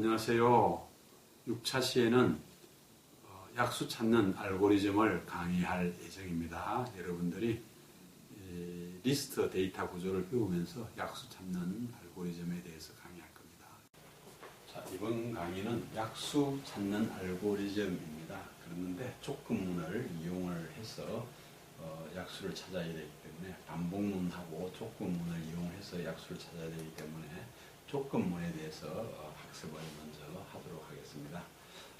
안녕하세요. 6차 시에는 약수 찾는 알고리즘을 강의할 예정입니다. 여러분들이 리스트 데이터 구조를 배우면서 약수 찾는 알고리즘에 대해서 강의할 겁니다. 자, 이번 강의는 약수 찾는 알고리즘입니다. 그런데 조건문을 이용을 해서 약수를 찾아야 되기 때문에 반복문하고 조건문을 이용해서 약수를 찾아야 되기 때문에 조건문에 대해서 학습을 먼저 하도록 하겠습니다.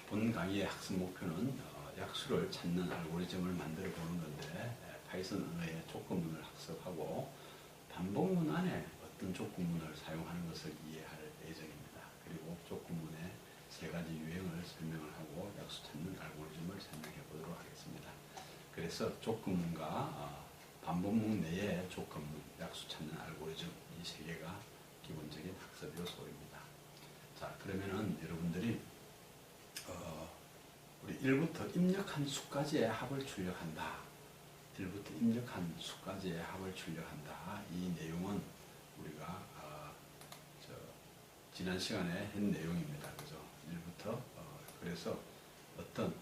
본 강의의 학습 목표는 약수를 찾는 알고리즘을 만들어 보는 건데 파이썬 언어의 조건문을 학습하고 반복문 안에 어떤 조건문을 사용하는 것을 이해할 예정입니다. 그리고 조건문의 세 가지 유형을 설명을 하고 약수 찾는 알고리즘을 설명해 보도록 하겠습니다. 그래서 조건문과 반복문 내의 조건문, 약수 찾는 알고리즘 이 세 개가 기본적인 학습 요소입니다. 자, 그러면은 여러분들이 우리 1부터 입력한 수까지의 합을 출력한다. 1부터 입력한 수까지의 합을 출력한다. 이 내용은 우리가 지난 시간에 한 내용입니다. 그죠? 1부터 그래서 어떤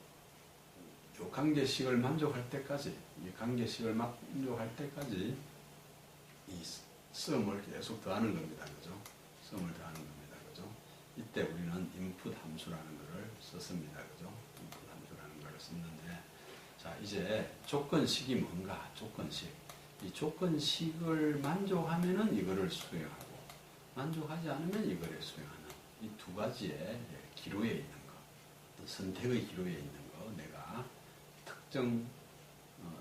요 관계식을 만족할 때까지, 이 관계식을 만족할 때까지 이 썸을 계속 더하는 겁니다. 그죠? 썸을 더하는 겁니다. 그죠? 이때 우리는 input 함수라는 것을 썼습니다. 그죠? input 함수라는 것을 썼는데, 자, 이제 조건식이 뭔가? 조건식. 이 조건식을 만족하면은 이거를 수행하고, 만족하지 않으면 이거를 수행하는 이 두 가지의 기로에 있는 거, 선택의 기로에 있는 거, 내가 특정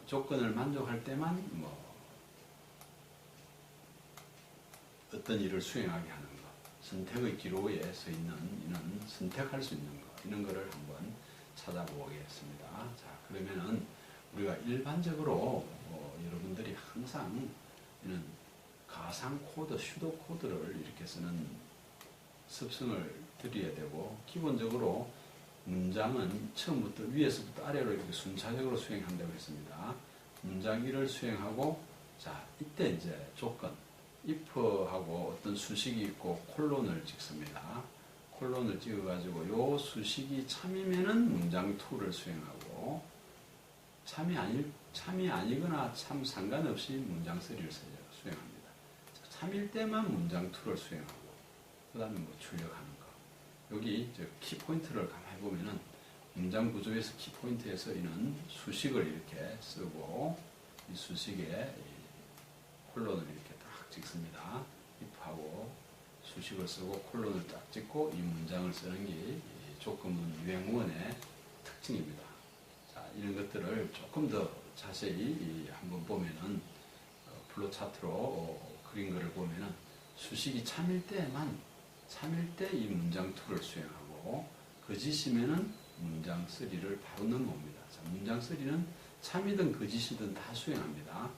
조건을 만족할 때만 어떤 일을 수행하게 하는 것, 선택의 기로에 서 있는 이는 선택할 수 있는 것, 이런 거를 한번 찾아보겠습니다. 자, 그러면은 우리가 일반적으로 여러분들이 항상 이는 가상 코드, 슈도 코드를 이렇게 쓰는 습성을 들여야 되고, 기본적으로 문장은 처음부터 위에서부터 아래로 이렇게 순차적으로 수행한다고 했습니다. 문장 1을 수행하고, 자, 이때 이제 조건, if하고 어떤 수식이 있고 콜론을 찍습니다. 콜론을 찍어가지고 요 수식이 참이면은 문장 2를 수행하고, 참이 아니거나 참 상관없이 문장 3를 수행합니다. 참일 때만 문장 2를 수행하고, 그 다음에 출력하는 거. 여기 키포인트를 가만히 보면은 문장 구조에서 키포인트에서 이는 수식을 이렇게 쓰고, 이 수식에 콜론을 이렇게 딱 찍습니다. if하고 수식을 쓰고 콜론을 딱 찍고 이 문장을 쓰는 게 조건문 유행문의 특징입니다. 자, 이런 것들을 조금 더 자세히 한번 보면은 플로 차트로 그린 것을 보면은 수식이 참일 때 이 문장 2를 수행하고, 거짓이면은 문장 3를 바로 넘어옵니다. 자, 문장 3는 참이든 거짓이든 다 수행합니다.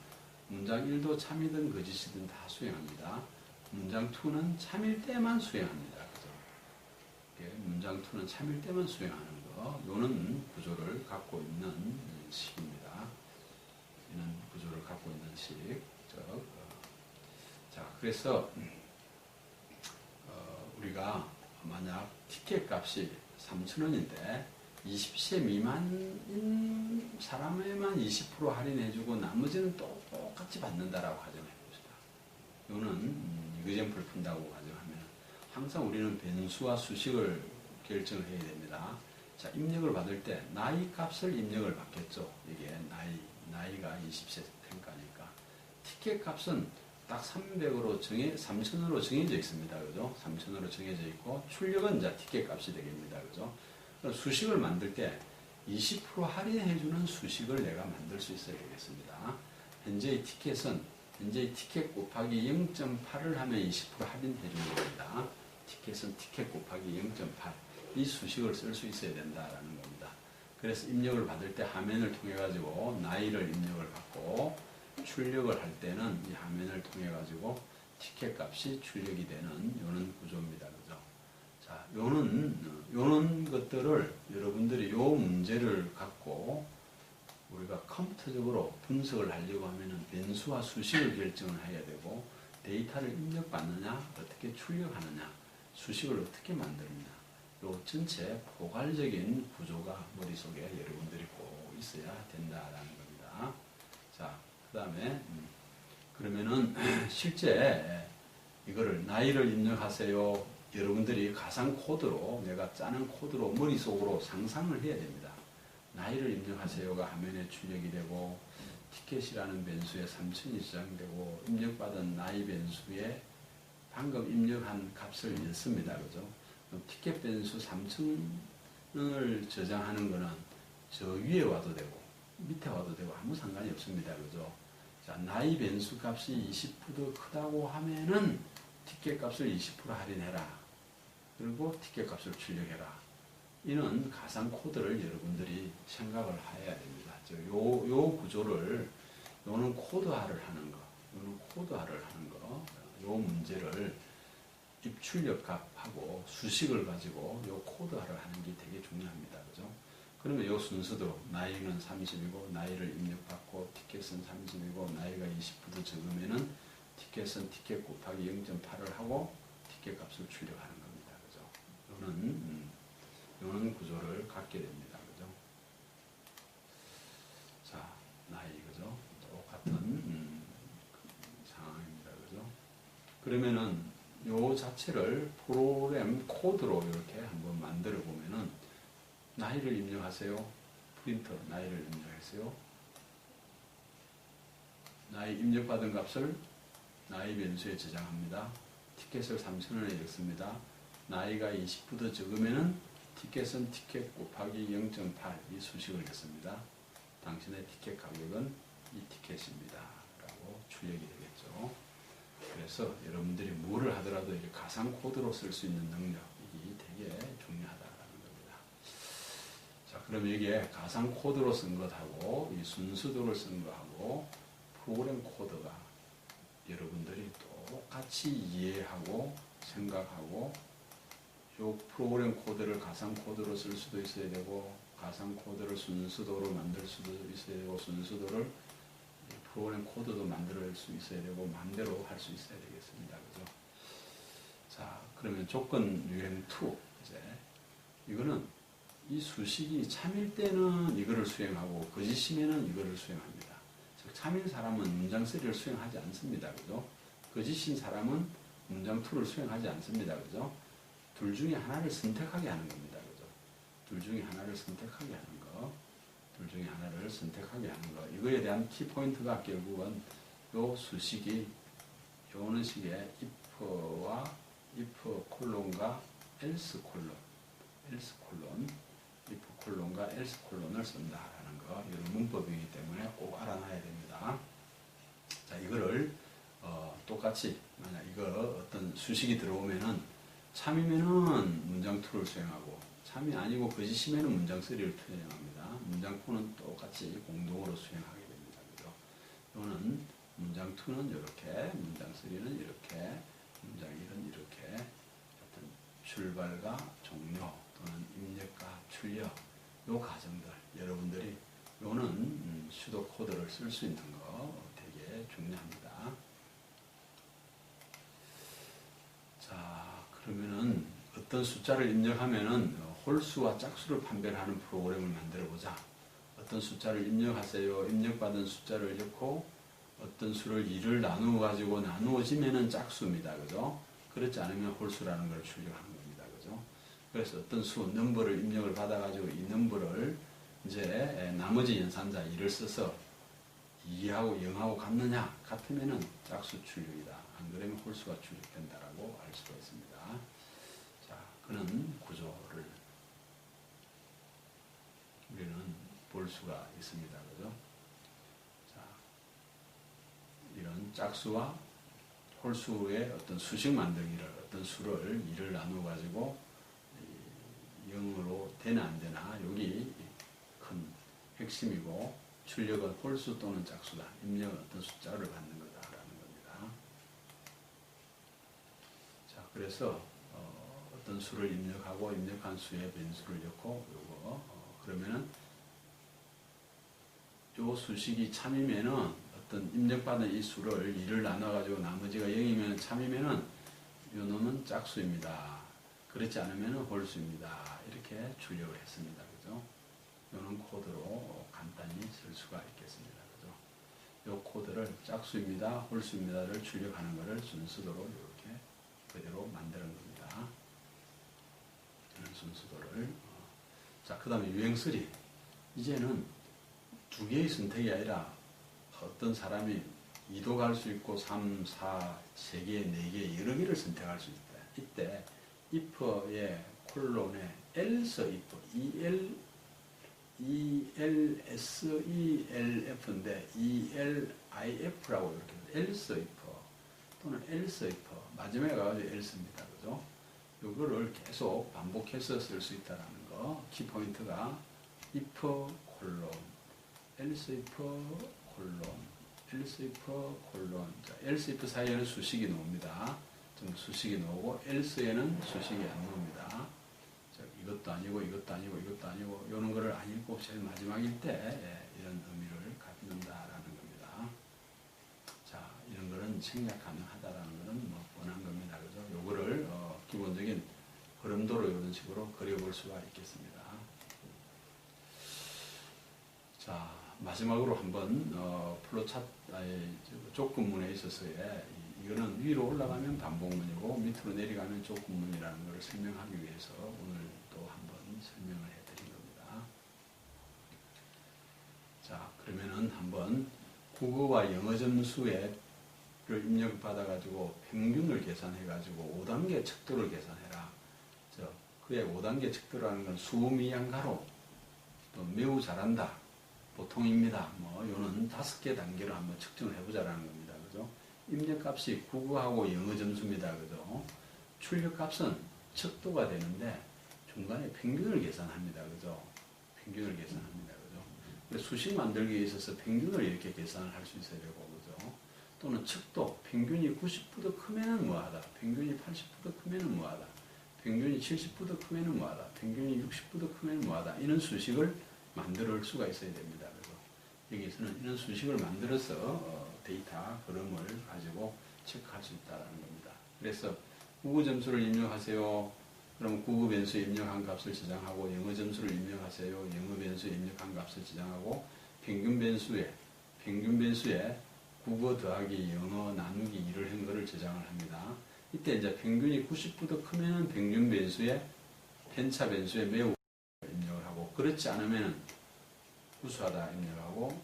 문장 1도 참이든 거짓이든 다 수행합니다. 문장 2는 참일 때만 수행합니다. 그죠? 문장 2는 참일 때만 수행하는 거. 요는 구조를 갖고 있는 식입니다. 이는 구조를 갖고 있는 식. 자, 그래서 우리가 만약 티켓 값이 3,000원인데 20세 미만인 사람에만 20% 할인해주고 나머지는 똑같이 받는다라고 가정해 봅시다. 이거는 이그젠플 푼다고 가정하면 항상 우리는 변수와 수식을 결정을 해야 됩니다. 자, 입력을 받을 때 나이 값을 입력을 받겠죠. 이게 나이가 20세 평가니까. 티켓 값은 딱 300으로 3,000원으로 정해져 있습니다. 그죠? 3,000원으로 정해져 있고, 출력은 이제 티켓 값이 되겠습니다. 그죠? 수식을 만들 때 20% 할인해주는 수식을 내가 만들 수 있어야 되겠습니다. 현재의 티켓 곱하기 0.8을 하면 20% 할인해주는 겁니다. 티켓은 티켓 곱하기 0.8. 이 수식을 쓸 수 있어야 된다라는 겁니다. 그래서 입력을 받을 때 화면을 통해 가지고 나이를 입력을 받고, 출력을 할 때는 이 화면을 통해 가지고 티켓 값이 출력이 되는 요런 구조입니다. 그죠? 자, 요런 것들을 여러분들이 요 문제를 갖고 우리가 컴퓨터적으로 분석을 하려고 하면은 변수와 수식을 결정을 해야 되고, 데이터를 입력받느냐, 어떻게 출력하느냐, 수식을 어떻게 만드느냐, 요 전체 포괄적인 구조가 머릿속에 여러분들이 꼭 있어야 된다라는 겁니다. 자, 그 다음에 그러면은 실제 이거를 나이를 입력하세요. 여러분들이 가상 코드로 내가 짜는 코드로 머릿속으로 상상을 해야 됩니다. 나이를 입력하세요가 화면에 출력이 되고 티켓이라는 변수에 3000이 저장되고 입력받은 나이 변수에 방금 입력한 값을 넣습니다. 그죠? 티켓 변수 3000을 저장하는 거는 저 위에 와도 되고 밑에 와도 되고 아무 상관이 없습니다. 그죠? 자, 나이 변수 값이 20% 크다고 하면은 티켓 값을 20% 할인해라. 그리고 티켓 값을 출력해라. 이는 가상 코드를 여러분들이 생각을 해야 됩니다. 요 구조를, 요는 코드화를 하는 거, 요는 코드화를 하는 거, 요 문제를 입출력 값하고 수식을 가지고 요 코드화를 하는 게 되게 중요합니다. 그죠? 그러면 요 순서대로 나이는 30이고 나이를 입력받고 티켓은 30이고 나이가 20% 적으면은 티켓은 티켓 곱하기 0.8을 하고 티켓 값을 출력하는 겁니다. 그죠? 요는 구조를 갖게 됩니다. 그죠? 자, 나이, 그죠? 똑같은 상황입니다. 그죠? 그러면은 요 자체를 프로그램 코드로 이렇게 한번 만들어 보면은 나이를 입력하세요. 프린터 나이를 입력하세요. 나이 입력받은 값을 나이 변수에 저장합니다. 티켓을 3000원에 넣습니다. 나이가 20% 적으면은 티켓은 티켓 곱하기 0.8 이 수식을 넣습니다. 당신의 티켓 가격은 이 티켓입니다. 라고 출력이 되겠죠. 그래서 여러분들이 뭐를 하더라도 이렇게 가상 코드로 쓸 수 있는 능력이 되게 중요하다라는 겁니다. 자, 그럼 이게 가상 코드로 쓴 것하고 이 순수도를 쓴 것하고 프로그램 코드가 여러분들이 똑같이 이해하고 생각하고 요 프로그램 코드를 가상 코드로 쓸 수도 있어야 되고 가상 코드를 순수도로 만들 수도 있어야 되고 순수도를 프로그램 코드도 만들 수 있어야 되고 마음대로 할 수 있어야 되겠습니다. 그죠? 자, 그러면 조건 유형 2 이제 이거는 이 수식이 참일 때는 이거를 수행하고 거짓이면은 이거를 수행합니다. 즉 참인 사람은 문장 3를 수행하지 않습니다. 그죠? 거짓인 사람은 문장 2를 수행하지 않습니다. 그죠? 둘 중에 하나를 선택하게 하는 겁니다. 그죠? 둘 중에 하나를 선택하게 하는 거. 둘 중에 하나를 선택하게 하는 거. 이거에 대한 키포인트가 결국은 요 수식이 요는 식의 if와 if 콜론과 else 콜론, else 콜론, if 콜론과 else 콜론을 쓴다라는 거. 이런 문법이기 때문에 꼭 알아놔야 됩니다. 자, 이거를 똑같이 만약 이거 어떤 수식이 들어오면은 참이면은 문장 2를 수행하고 참이 아니고 거짓이면은 문장 3를 수행합니다. 문장 4는 똑같이 공동으로 수행하게 됩니다. 그죠? 이거는 문장 2는 이렇게, 문장 3는 이렇게, 문장 1은 이렇게 어떤 출발과 종료 또는 입력과 출력 요 과정들 여러분들이 요는 수도 코드를 쓸 수 있는 거 되게 중요합니다. 자, 그러면은 어떤 숫자를 입력하면은 홀수와 짝수를 판별하는 프로그램을 만들어 보자. 어떤 숫자를 입력하세요. 입력받은 숫자를 넣고 어떤 수를 2를 나누어 가지고 나누어지면은 짝수입니다. 그죠? 그렇지 않으면 홀수라는 걸 출력하는 겁니다. 그죠? 그래서 어떤 수, 넘버를 입력을 받아 가지고 이 넘버를 이제 나머지 연산자 2를 써서 2하고 0하고 같느냐? 같으면은 짝수 출력이다. 안 그러면 홀수가 출력된다라고 알 수가 있습니다. 자, 그런 구조를 우리는 볼 수가 있습니다. 그죠? 자, 이런 짝수와 홀수의 어떤 수식 만들기를, 어떤 수를 2를 나누어 가지고 0으로 되나 안 되나, 여기 큰 핵심이고, 출력은 홀수 또는 짝수다. 입력은 어떤 숫자를 받는 거다라는 겁니다. 자, 그래서 어떤 수를 입력하고 입력한 수의 변수를 넣고 요거 그러면은 요 수식이 참이면은 어떤 입력받은 이 수를 2를 나눠 가지고 나머지가 0이면 참이면은 요 놈은 짝수입니다. 그렇지 않으면 홀수입니다. 이렇게 출력을 했습니다. 그죠? 이런 코드로 간단히 쓸 수가 있겠습니다. 그죠? 이 코드를 짝수입니다, 홀수입니다를 출력하는 것을 순서대로 이렇게 그대로 만드는 겁니다. 이런 순서도를. 자, 그 다음에 유행3. 이제는 두 개의 선택이 아니라 어떤 사람이 2도 갈 수 있고 3, 4, 3개, 4개 여러 개를 선택할 수 있다. 이때 if의 콜론에 else if, ELS, ELF인데 ELIF라고 이렇게 else if 또는 else if 마지막에 가가지고 else입니다. 그죠? 이거를 계속 반복해서 쓸 수 있다는 거. 키포인트가 if 콜론 else if 콜론 else if 콜론. 자, else if 사이에는 수식이 나옵니다. 좀 수식이 나오고 else에는 수식이 안 나옵니다. 자, 이것도 아니고 이것도 아니고 이것도 아니고 이런 거를 안 읽고 제일 마지막일 때 이런 의미를 갖는다라는 겁니다. 자, 이런 거는 생략 가능하다라는 거는 뭐 뻔한 겁니다. 그죠? 요거를 기본적인 흐름도로 이런 식으로 그려볼 수가 있겠습니다. 자, 마지막으로 한번 플로차트 족근문에 있어서의 이거는 위로 올라가면 반복문이고 밑으로 내려가면 족근문이라는 것을 설명하기 위해서 오늘 또 한번 설명을 해드린 겁니다. 자, 그러면은 한번 국어와 영어 점수를 입력받아가지고 평균을 계산해가지고 5단계 척도를 계산해라. 그의 5단계 척도라는 건 수미양가로 또 매우 잘한다, 보통입니다. 뭐 요는 5개 단계로 한번 측정을 해보자라는 겁니다. 그죠? 입력값이 국어하고 영어 점수입니다. 그죠? 출력값은 척도가 되는데 중간에 평균을 계산합니다. 그죠? 평균을 계산합니다. 그죠? 수식 만들기에 있어서 평균을 이렇게 계산을 할 수 있어야 되고, 그죠? 또는 척도, 평균이 90% 크면은 뭐하다, 평균이 80% 크면은 뭐하다, 평균이 70% 크면은 뭐하다, 평균이 60% 크면은 뭐하다, 이런 수식을 만들 수가 있어야 됩니다. 그래서 여기서는 이런 수식을 만들어서 데이터 흐름을 가지고 체크할 수 있다는 겁니다. 그래서 국어 점수를 입력하세요. 그럼 국어 변수에 입력한 값을 저장하고, 영어 점수를 입력하세요. 영어 변수에 입력한 값을 저장하고, 평균 변수에 국어 더하기 영어 나누기 2를 한 거를 저장을 합니다. 이때 이제 평균이 90% 크면은 평균 변수에 편차 변수에 매우 입력을 하고, 그렇지 않으면 우수하다 입력하고,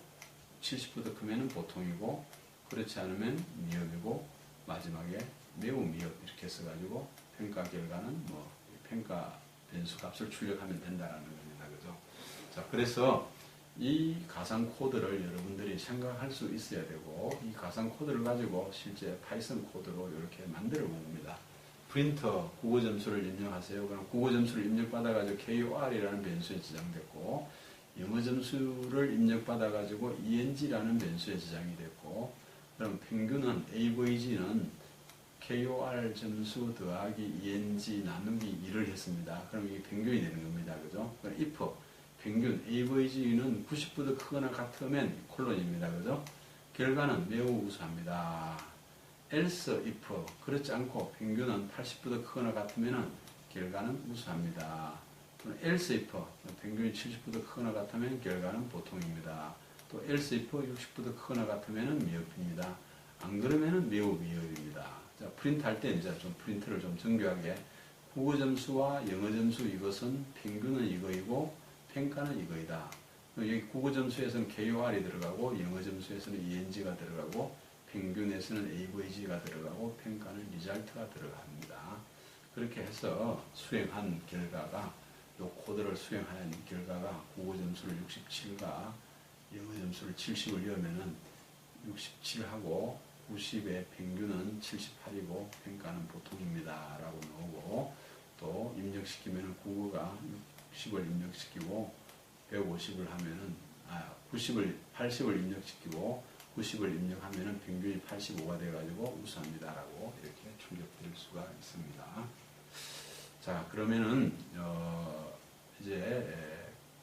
70% 크면은 보통이고, 그렇지 않으면 미흡이고, 마지막에 매우 미흡 이렇게 써가지고 평가 결과는 뭐 평가 변수 값을 출력하면 된다라는 겁니다. 그죠? 자, 그래서 이 가상 코드를 여러분들이 생각할 수 있어야 되고, 이 가상 코드를 가지고 실제 파이썬 코드로 이렇게 만들어 본 겁니다. 프린터 국어 점수를 입력하세요. 그럼 국어 점수를 입력받아가지고 KOR이라는 변수에 저장됐고, 영어 점수를 입력받아가지고 ENG라는 변수에 저장이 됐고, 그럼 평균은 AVG는 KOR 점수 더하기 ENG 나누기 2를 했습니다. 그럼 이게 평균이 되는 겁니다. 그죠? 그럼 if 평균 AVG는 90% 크거나 같으면 콜론입니다. 그죠? 결과는 매우 우수합니다. else if 그렇지 않고 평균은 80% 크거나 같으면 결과는 우수합니다. else if 평균이 70% 크거나 같으면 결과는 보통입니다. 또 else if 60% 크거나 같으면 미흡입니다. 안 그러면 매우 미흡입니다. 자, 프린트 할 때 이제 좀 프린트를 좀 정교하게, 국어 점수와 영어 점수 이것은 평균은 이거이고 평가는 이거이다. 여기 국어 점수에서는 KOR이 들어가고, 영어 점수에서는 ENG가 들어가고, 평균에서는 AVG가 들어가고, 평가는 리절트가 들어갑니다. 그렇게 해서 수행한 결과가, 이 코드를 수행한 결과가 국어 점수를 67과 영어 점수를 70을 넣으면은 67하고 90의 평균은 78이고 평가는 보통입니다. 라고 나오고, 또 입력시키면은 국어가 60을 입력시키고 150을 하면은 80을 입력시키고 90을 입력하면은 평균이 85가 돼가지고 우수합니다. 라고 이렇게 출력될 수가 있습니다. 자, 그러면은 이제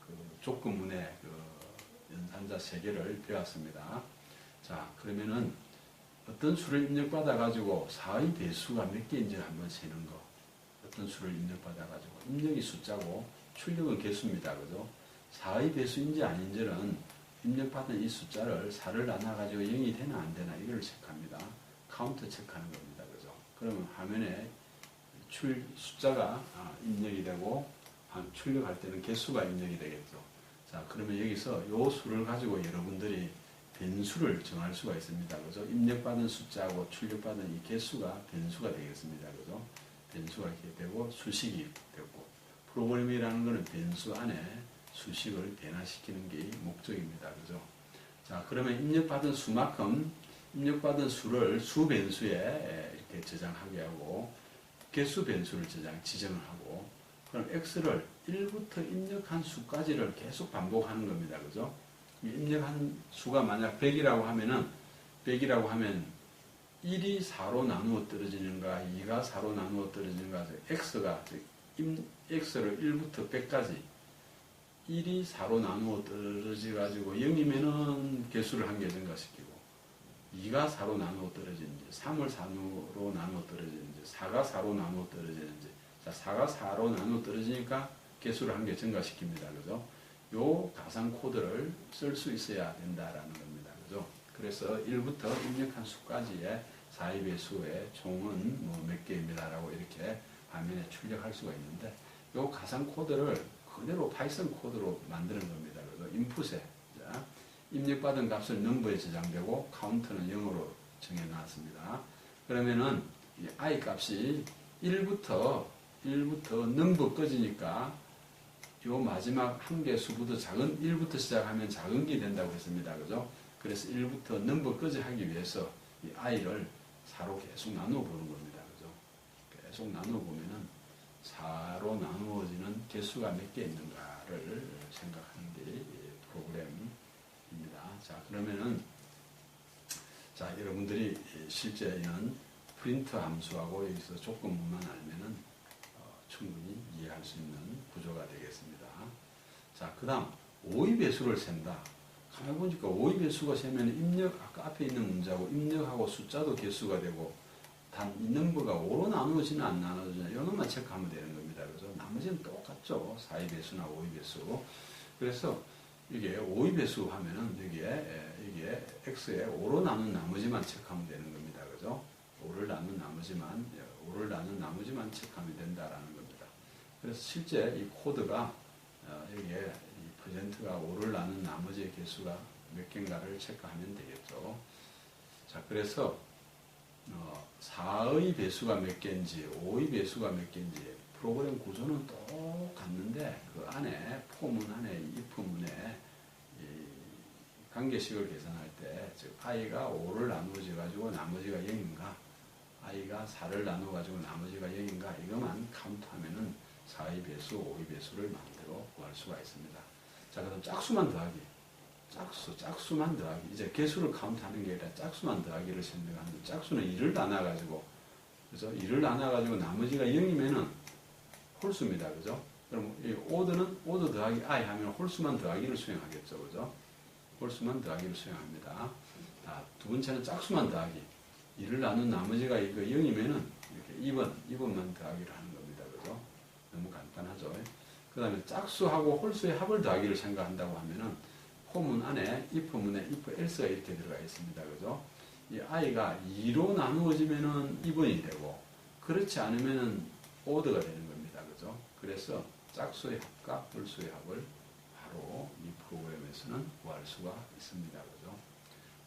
그 족구문의 그 연산자 3개를 배웠습니다. 자, 그러면은 어떤 수를 입력받아 가지고 4의 배수가 몇 개인지 한번 세는 거. 어떤 수를 입력받아가지고 입력이 숫자고 출력은 개수입니다. 그죠? 4의 배수인지 아닌지는 입력받은 이 숫자를 4를 나눠가지고 0이 되나 안 되나 이걸 체크합니다. 카운트 체크하는 겁니다. 그죠? 그러면 화면에 숫자가 입력이 되고 출력할 때는 개수가 입력이 되겠죠. 자, 그러면 여기서 이 수를 가지고 여러분들이 변수를 정할 수가 있습니다. 그죠? 입력받은 숫자하고 출력받은 이 개수가 변수가 되겠습니다. 그죠? 변수가 이렇게 되고 수식이 되고 프로그램이라는 것은 변수 안에 수식을 변화시키는 게 목적입니다. 그죠? 자, 그러면 입력받은 수만큼 입력받은 수를 수 변수에 이렇게 저장하게 하고 개수 변수를 지정을 하고 그럼 x를 1부터 입력한 수까지를 계속 반복하는 겁니다. 그죠? 입력한 수가 만약 100이라고 하면은 100이라고 하면 1이 4로 나누어 떨어지는가 2가 4로 나누어 떨어지는가 x를 1부터 100까지 1이 4로 나누어 떨어져 가지고 0이면은 개수를 한 개 증가시키고 2가 4로 나누어 떨어지는지 3을 4로 나누어 떨어지는지 4가 4로 나누어 떨어지는지 자 4가 4로 나누어 떨어지니까 개수를 한 개 증가시킵니다. 그죠? 요 가상 코드를 쓸 수 있어야 된다라는 겁니다. 그죠? 그래서 1부터 입력한 수까지의 4의 배수의 총은 뭐 몇 개입니다라고 이렇게 화면에 출력할 수가 있는데 요 가상 코드를 그대로 파이썬 코드로 만드는 겁니다. 그래서 인풋에 자, 입력받은 값을 넘버에 저장되고 카운트는 0으로 정해놨습니다. 그러면은 이 i 값이 1부터 넘버 꺼지니까 요 마지막 한 개 수부터 작은 1부터 시작하면 작은 게 된다고 했습니다. 그죠? 그래서 1부터 넘버 꺼지 하기 위해서 이 i를 4로 계속 나누어 보는 겁니다. 그죠? 계속 나누어 보면은 4로 나누어지는 개수가 몇 개 있는가를 생각하는 게 프로그램입니다. 자, 그러면은 자, 여러분들이 실제는 프린트 함수하고 여기서 조건문만 알면은 충분히 이해할 수 있는 구조가 되겠습니다. 자, 그 다음 5의 배수를 센다. 가만히 보니까 5의 배수가 세면 아까 앞에 있는 문자고 입력하고 숫자도 개수가 되고 단 이 넘버가 5로 나누어지나 안 나누어지나 이놈만 체크하면 되는 겁니다. 그죠? 나머지는 똑같죠. 4의 배수나 5의 배수. 그래서 이게 5의 배수 하면은 여기에 x에 5로 나눈 나머지만 체크하면 되는 겁니다. 그죠? 5를 나눈 나머지만 체크하면 된다라는 겁니다. 그래서 실제 이 코드가 여기에 이 퍼센트가 5를 나눈 나머지의 개수가 몇 개인가를 체크하면 되겠죠. 자, 그래서 4의 배수가 몇 개인지 5의 배수가 몇 개인지 프로그램 구조는 똑같는데 그 안에 포문 안에 if문에 관계식을 계산할 때 즉 i가 5를 나누어져 가지고 나머지가 0인가 i가 4를 나누어 가지고 나머지가 0인가 이것만 카운트하면은 4의 배수, 5의 배수를 마음대로 구할 수가 있습니다. 자, 그럼 짝수만 더하기. 짝수만 더하기. 이제 개수를 카운트하는 게 아니라 짝수만 더하기를 생각하는데 짝수는 2를 나눠가지고 그죠? 2를 나눠가지고 나머지가 0이면은 홀수입니다. 그죠? 그럼 이 오드 더하기 i 하면 홀수만 더하기를 수행하겠죠. 그죠? 홀수만 더하기를 수행합니다. 자, 두 번째는 짝수만 더하기. 2를 나눈 나머지가 이거 0이면은 이렇게 2번만 더하기를 하는 겁니다. 그죠? 너무 간단하죠? 그 다음에 짝수하고 홀수의 합을 더하기를 생각한다고 하면은 포문 안에 if문에 if else가 이렇게 들어가 있습니다. 그죠? 이 i가 2로 나누어지면은 2번이 되고 그렇지 않으면은 오드가 되는 겁니다. 그죠? 그래서 짝수의 합과 홀수의 합을 바로 이 프로그램에서는 구할 수가 있습니다. 그죠?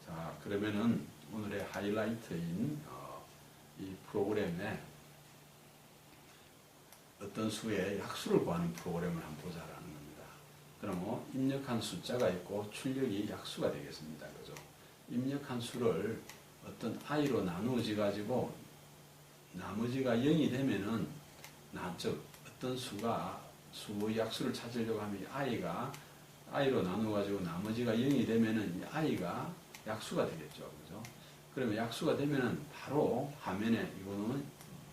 자, 그러면은 오늘의 하이라이트인 이 프로그램에 어떤 수의 약수를 구하는 프로그램을 한번 보자라는 겁니다. 그럼 입력한 숫자가 있고 출력이 약수가 되겠습니다. 그죠? 입력한 수를 어떤 i로 나누어지 가지고 나머지가 0이 되면은 즉 어떤 수의 약수를 찾으려고 하면 i로 나누어 가지고 나머지가 0이 되면은 이 i가 약수가 되겠죠. 그죠? 그러면 약수가 되면은 바로 화면에 이거는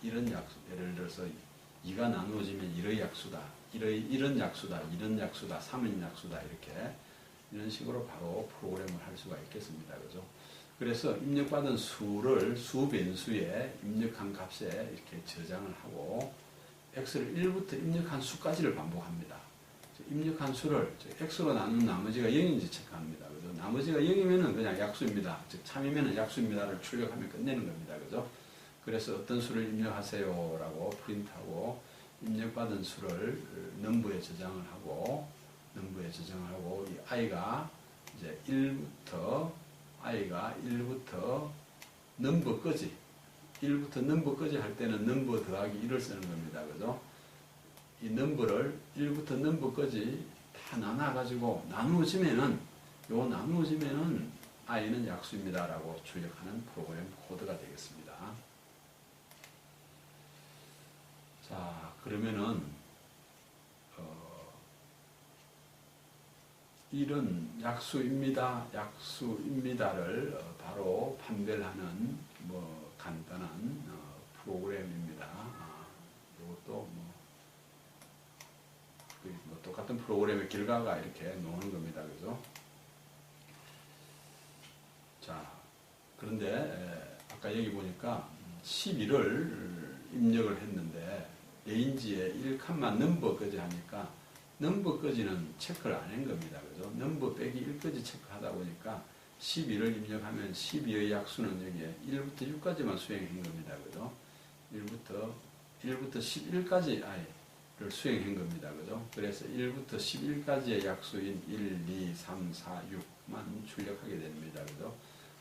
이런 약수, 예를 들어서 2가 나누어지면 1의 약수다. 이런 약수다. 3인 약수다. 이런 식으로 바로 프로그램을 할 수가 있겠습니다. 그죠? 그래서 입력받은 수를 수 변수에 입력한 값에 이렇게 저장을 하고 x를 1부터 입력한 수까지를 반복합니다. 입력한 수를 x로 나눈 나머지가 0인지 체크합니다. 그죠? 나머지가 0이면은 그냥 약수입니다. 즉 참이면은 약수입니다를 출력하면 끝내는 겁니다. 그죠? 그래서 어떤 수를 입력하세요라고 프린트하고 입력받은 수를 넘버에 저장을 하고 이 i가 이제 1부터 넘버까지 1부터 넘버까지 할 때는 넘버 더하기 1을 쓰는 겁니다. 그죠? 이 넘버를 1부터 넘버까지 다 나눠가지고 나누어지면은 i는 약수입니다라고 출력하는 프로그램 코드가 되겠습니다. 자, 그러면은 이런 약수입니다를 바로 판별을 하는 뭐 간단한 프로그램입니다. 이것도 뭐 똑같은 프로그램의 결과가 이렇게 나오는 겁니다. 그죠? 자, 그런데 아까 여기 보니까 11을 입력을 했는데 레인지에 1칸만 넘버까지 하니까 넘버까지는 체크를 안 한 겁니다. 그죠? 넘버 빼기 1까지 체크하다 보니까 12를 입력하면 12의 약수는 여기에 1부터 6까지만 수행한 겁니다. 그죠? 1부터 11까지 i를 수행한 겁니다. 그죠? 그래서 1부터 11까지의 약수인 1, 2, 3, 4, 6만 출력하게 됩니다. 그죠?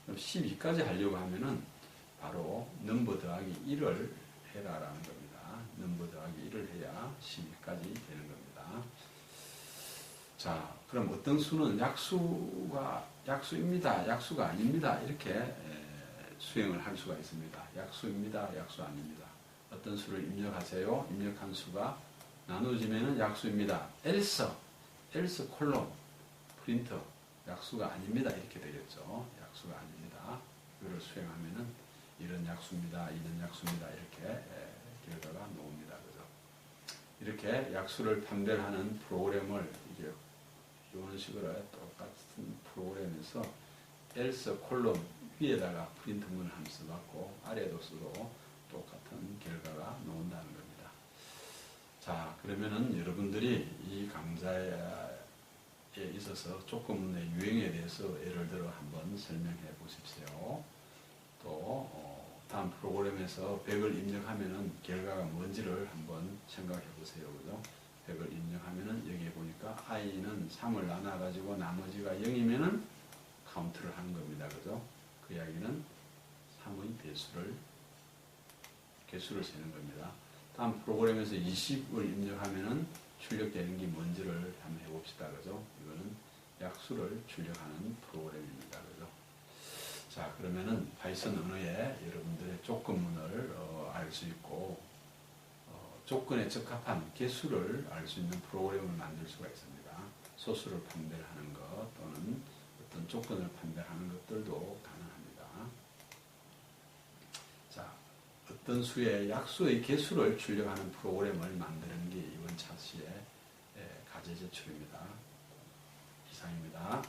그럼 12까지 하려고 하면은 바로 넘버 더하기 1을 해라라는 겁니다. 넘버 더하기 1을 해야 12까지 되는 겁니다. 자, 그럼 어떤 수는 약수입니다, 약수가 아닙니다. 이렇게 수행을 할 수가 있습니다. 약수입니다, 약수 아닙니다. 어떤 수를 입력하세요. 입력한 수가 나누어지면은 약수입니다. else 콜론 프린터 약수가 아닙니다. 이렇게 되겠죠. 약수가 아닙니다. 이거를 수행하면은 이런 약수입니다, 이런 약수입니다. 이렇게 결과가 나옵니다. 그죠? 이렇게 약수를 판별하는 프로그램을 이런 식으로 똑같은 프로그램에서 else 콜론 위에다가 프린트문을 한번 써봤고 아래에도 써도 똑같은 결과가 나온다는 겁니다. 자, 그러면은 여러분들이 이 강좌에 있어서 조건문의 유형에 대해서 예를 들어 한번 설명해 보십시오. 또 다음 프로그램에서 100을 입력하면은 결과가 뭔지를 한번 생각해 보세요. 그죠? 100을 입력하면은 여기에 보니까 i는 3을 나눠가지고 나머지가 0이면은 카운트를 하는 겁니다. 그죠? 그 이야기는 3의 개수를 세는 겁니다. 다음 프로그램에서 20을 입력하면은 출력되는 게 뭔지를 한번 해봅시다. 그죠? 이거는 약수를 출력하는 프로그램입니다. 그죠? 자, 그러면은 파이썬 언어에 여러분들의 조건문을 알 수 있고 조건에 적합한 개수를 알 수 있는 프로그램을 만들 수가 있습니다. 소수를 판별하는 것 또는 어떤 조건을 판별하는 것들도 가능합니다. 자, 어떤 수의 약수의 개수를 출력하는 프로그램을 만드는 게 이번 차시의 과제 제출입니다. 이상입니다.